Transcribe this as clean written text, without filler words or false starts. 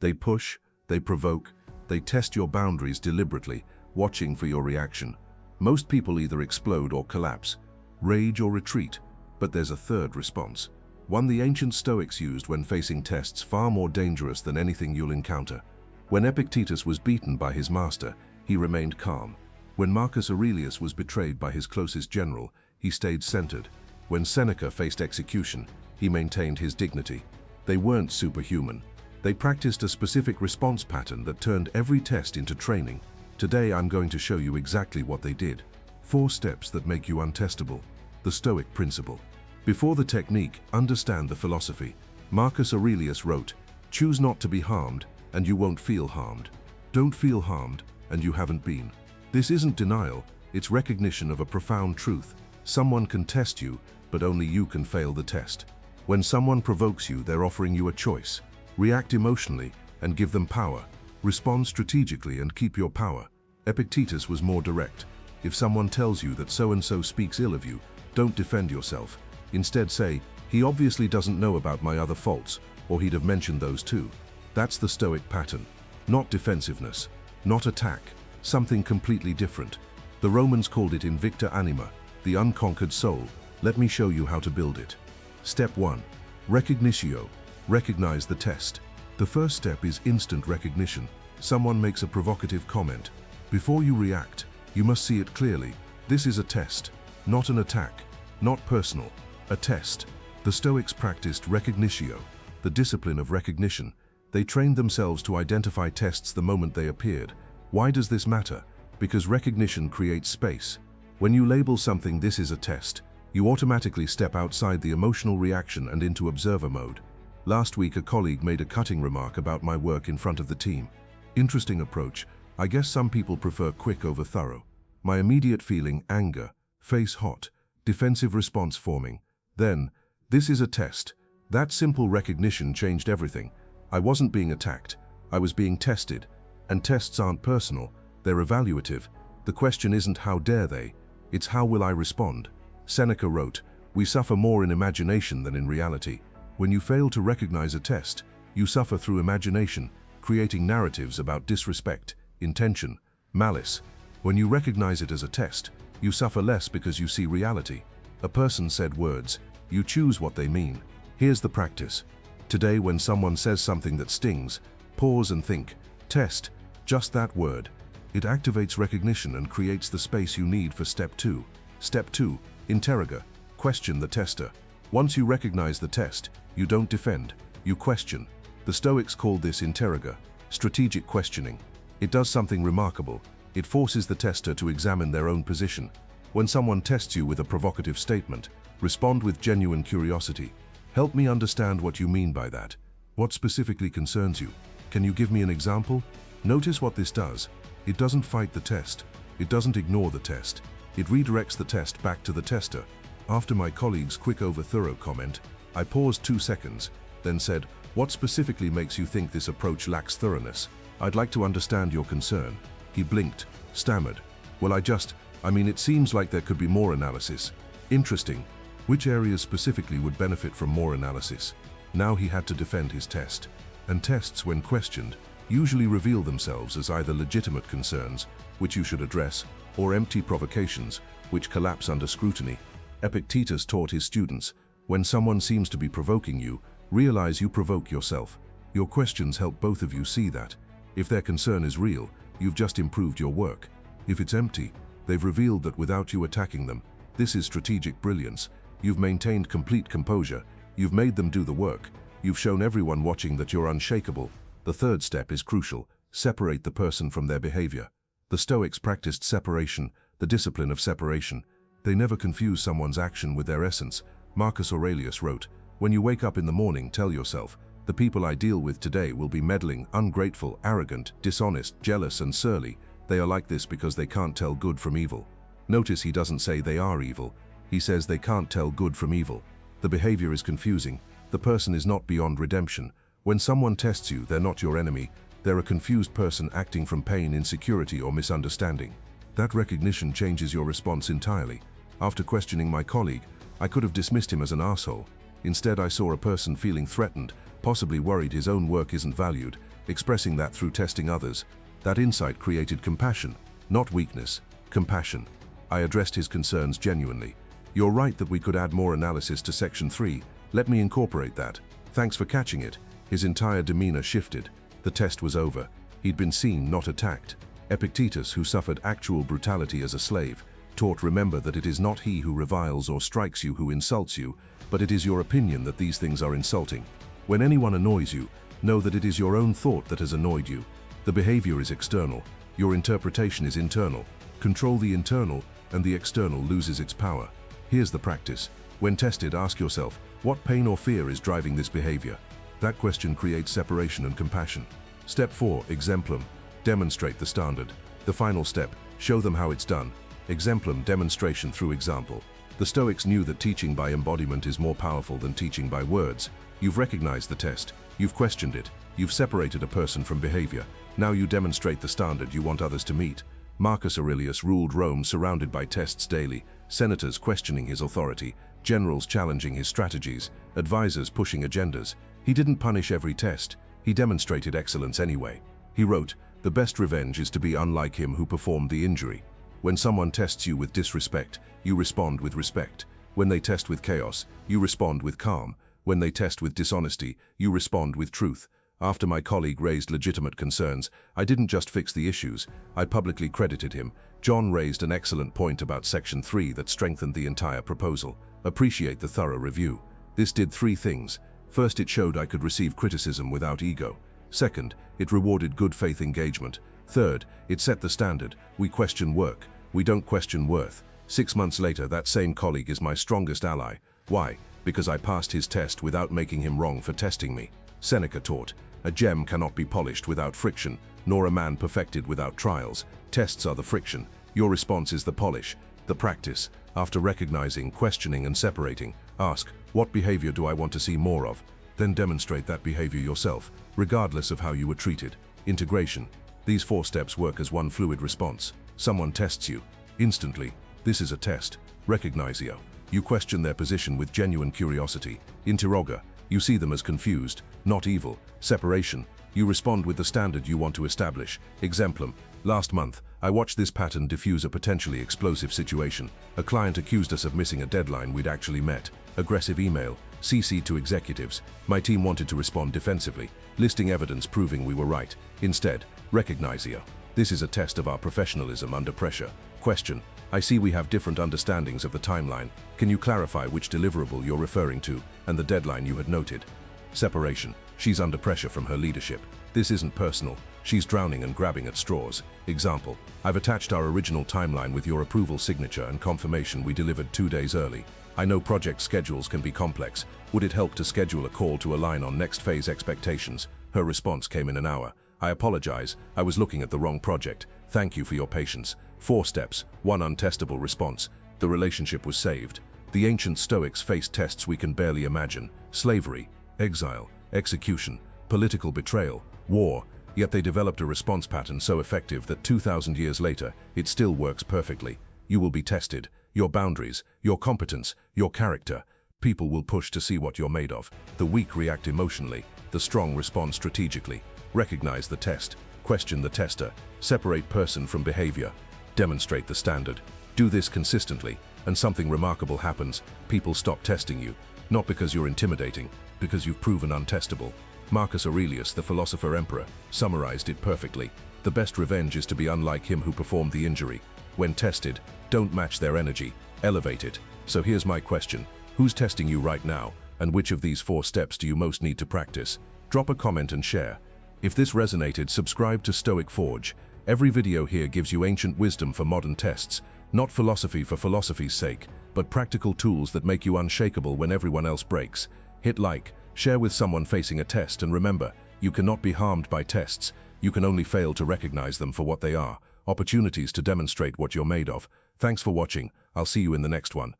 They push, they provoke, they test your boundaries deliberately, watching for your reaction. Most people either explode or collapse, rage or retreat, but there's a third response. One the ancient Stoics used when facing tests far more dangerous than anything you'll encounter. When Epictetus was beaten by his master, he remained calm. When Marcus Aurelius was betrayed by his closest general, he stayed centered. When Seneca faced execution, he maintained his dignity. They weren't superhuman. They practiced a specific response pattern that turned every test into training. Today I'm going to show you exactly what they did. 4 steps that make you untestable. The Stoic principle. Before the technique, understand the philosophy. Marcus Aurelius wrote, "Choose not to be harmed, and you won't feel harmed. Don't feel harmed, and you haven't been." This isn't denial, it's recognition of a profound truth. Someone can test you, but only you can fail the test. When someone provokes you, they're offering you a choice. React emotionally and give them power. Respond strategically and keep your power. Epictetus was more direct. If someone tells you that so-and-so speaks ill of you, don't defend yourself. Instead say, "He obviously doesn't know about my other faults, or he'd have mentioned those too." That's the Stoic pattern. Not defensiveness, not attack, something completely different. The Romans called it invicta anima, the unconquered soul. Let me show you how to build it. Step 1. Recognitio. Recognize the test. The first step is instant recognition. Someone makes a provocative comment. Before you react, you must see it clearly. This is a test, not an attack, not personal, a test. The Stoics practiced recognitio, the discipline of recognition. They trained themselves to identify tests the moment they appeared. Why does this matter? Because recognition creates space. When you label something "this is a test," you automatically step outside the emotional reaction and into observer mode. Last week, a colleague made a cutting remark about my work in front of the team. Interesting approach. I guess some people prefer quick over thorough. My immediate feeling, anger, face hot, defensive response forming. Then, "This is a test." That simple recognition changed everything. I wasn't being attacked, I was being tested. And tests aren't personal, they're evaluative. The question isn't how dare they, it's how will I respond. Seneca wrote, "We suffer more in imagination than in reality." When you fail to recognize a test, you suffer through imagination, creating narratives about disrespect, intention, malice. When you recognize it as a test, you suffer less because you see reality. A person said words, you choose what they mean. Here's the practice. Today, when someone says something that stings, pause and think, test, just that word. It activates recognition and creates the space you need for step 2. Step 2, interroga, question the tester. Once you recognize the test, you don't defend, you question. The Stoics called this interroga, strategic questioning. It does something remarkable. It forces the tester to examine their own position. When someone tests you with a provocative statement, respond with genuine curiosity. Help me understand what you mean by that. What specifically concerns you? Can you give me an example? Notice what this does. It doesn't fight the test. It doesn't ignore the test. It redirects the test back to the tester. After my colleague's quick over thorough comment, I paused 2 seconds, then said, "What specifically makes you think this approach lacks thoroughness? I'd like to understand your concern." He blinked, stammered, "Well, it seems like there could be more analysis." Interesting. Which areas specifically would benefit from more analysis? Now he had to defend his test. And tests, when questioned, usually reveal themselves as either legitimate concerns, which you should address, or empty provocations, which collapse under scrutiny. Epictetus taught his students, when someone seems to be provoking you, realize you provoke yourself. Your questions help both of you see that. If their concern is real, you've just improved your work. If it's empty, they've revealed that without you attacking them. This is strategic brilliance. You've maintained complete composure. You've made them do the work. You've shown everyone watching that you're unshakable. The third step is crucial. Separate the person from their behavior. The Stoics practiced separation, the discipline of separation. They never confuse someone's action with their essence. Marcus Aurelius wrote, "When you wake up in the morning, tell yourself, the people I deal with today will be meddling, ungrateful, arrogant, dishonest, jealous, and surly. They are like this because they can't tell good from evil." Notice he doesn't say they are evil. He says they can't tell good from evil. The behavior is confusing. The person is not beyond redemption. When someone tests you, they're not your enemy. They're a confused person acting from pain, insecurity, or misunderstanding. That recognition changes your response entirely. After questioning my colleague, I could have dismissed him as an asshole. Instead, I saw a person feeling threatened, possibly worried his own work isn't valued. expressing that through testing others. That insight created compassion, not weakness, compassion. I addressed his concerns genuinely. You're right that we could add more analysis to section 3. Let me incorporate that. Thanks for catching it. His entire demeanor shifted. The test was over. He'd been seen, not attacked. Epictetus, who suffered actual brutality as a slave, taught, remember that it is not he who reviles or strikes you who insults you, but it is your opinion that these things are insulting. When anyone annoys you, know that it is your own thought that has annoyed you. The behavior is external. Your interpretation is internal. Control the internal, and the external loses its power. Here's the practice. When tested, ask yourself, what pain or fear is driving this behavior? That question creates separation and compassion. Step 4, exemplum. Demonstrate the standard. The final step, show them how it's done. Exemplum, demonstration through example. The Stoics knew that teaching by embodiment is more powerful than teaching by words. You've recognized the test. You've questioned it. You've separated a person from behavior. Now you demonstrate the standard you want others to meet. Marcus Aurelius ruled Rome surrounded by tests daily, senators questioning his authority, generals challenging his strategies, advisors pushing agendas. He didn't punish every test. He demonstrated excellence anyway. He wrote, "The best revenge is to be unlike him who performed the injury." When someone tests you with disrespect, you respond with respect. When they test with chaos, you respond with calm. When they test with dishonesty, you respond with truth. After my colleague raised legitimate concerns, I didn't just fix the issues, I publicly credited him. John raised an excellent point about section 3 that strengthened the entire proposal. Appreciate the thorough review. This did 3 things. First, it showed I could receive criticism without ego. Second, it rewarded good faith engagement. Third, it set the standard. We question work. We don't question worth. 6 months later, that same colleague is my strongest ally. Why? Because I passed his test without making him wrong for testing me. Seneca taught, a gem cannot be polished without friction, nor a man perfected without trials. Tests are the friction. Your response is the polish, the practice. After recognizing, questioning, and separating, ask, what behavior do I want to see more of? Then demonstrate that behavior yourself, regardless of how you were treated. Integration. These 4 steps work as one fluid response. Someone tests you. Instantly, this is a test. Recognizio. You question their position with genuine curiosity. Interroga. You see them as confused, not evil. Separation. You respond with the standard you want to establish. Exemplum. Last month, I watched this pattern diffuse a potentially explosive situation. A client accused us of missing a deadline we'd actually met. Aggressive email. CC to executives. My team wanted to respond defensively, listing evidence proving we were right. Instead, recognizio. This is a test of our professionalism under pressure. Question. I see we have different understandings of the timeline. Can you clarify which deliverable you're referring to and the deadline you had noted? Separation. She's under pressure from her leadership. This isn't personal. She's drowning and grabbing at straws. Example. I've attached our original timeline with your approval signature and confirmation we delivered 2 days early. I know project schedules can be complex. Would it help to schedule a call to align on next phase expectations? Her response came in an hour. I apologize. I was looking at the wrong project. Thank you for your patience. 4 steps. 1 untestable response. The relationship was saved. The ancient Stoics faced tests we can barely imagine. Slavery, exile, execution, political betrayal, war. Yet they developed a response pattern so effective that 2,000 years later, it still works perfectly. You will be tested. Your boundaries, your competence, your character. People will push to see what you're made of. The weak react emotionally. The strong respond strategically. Recognize the test. Question the tester. Separate person from behavior. Demonstrate the standard. Do this consistently, and something remarkable happens. People stop testing you. Not because you're intimidating, because you've proven untestable. Marcus Aurelius, the philosopher emperor, summarized it perfectly. The best revenge is to be unlike him who performed the injury. When tested, don't match their energy, elevate it. So here's my question. Who's testing you right now, and which of these 4 steps do you most need to practice? Drop a comment and share. If this resonated, subscribe to Stoic Forge. Every video here gives you ancient wisdom for modern tests, not philosophy for philosophy's sake, but practical tools that make you unshakable when everyone else breaks. Hit like, share with someone facing a test, and remember, you cannot be harmed by tests. You can only fail to recognize them for what they are, opportunities to demonstrate what you're made of. Thanks for watching. I'll see you in the next one.